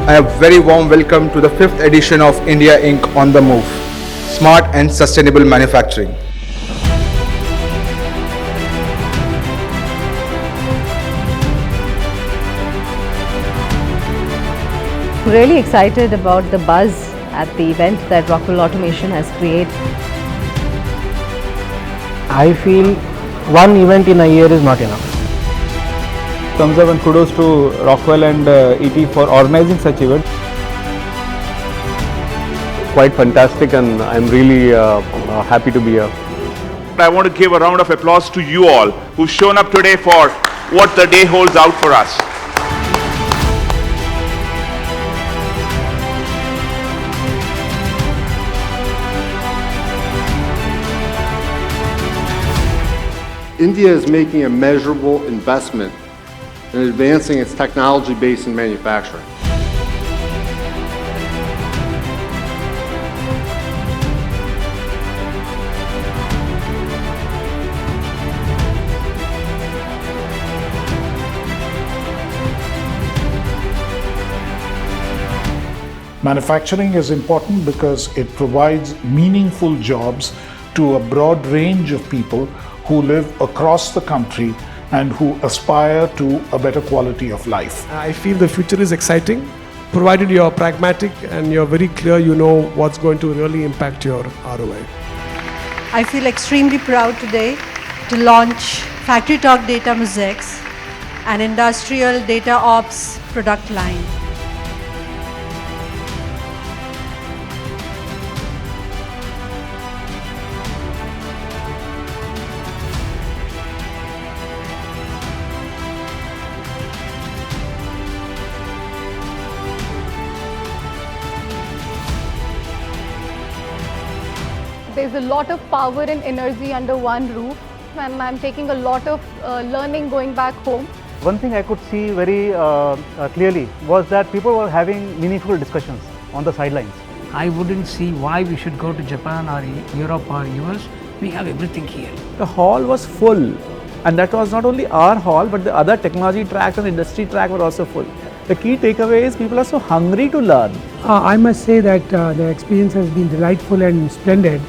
A very warm welcome to the 5th edition of India Inc. on the Move, Smart and Sustainable Manufacturing. Really excited about the buzz at the event that Rockwell Automation has created. I feel one event in a year is not enough. Thumbs up and kudos to Rockwell and ET for organizing such event. Quite fantastic, and I'm really happy to be here. I want to give a round of applause to you all who've shown up today for what the day holds out for us. India is making a measurable investment in advancing its technology base in manufacturing. Manufacturing is important because it provides meaningful jobs to a broad range of people who live across the country and who aspire to a better quality of life. I feel the future is exciting, provided you're pragmatic and you're very clear, you know what's going to really impact your ROI. I feel extremely proud today to launch Factory Talk Data Mosaics, an industrial data ops product line. There's a lot of power and energy under one roof, and I'm taking a lot of learning going back home. One thing I could see very clearly was that people were having meaningful discussions on the sidelines. I wouldn't see why we should go to Japan or Europe or US. We have everything here. The hall was full, and that was not only our hall, but the other technology tracks and industry track were also full. The key takeaway is people are so hungry to learn. I must say that the experience has been delightful and splendid.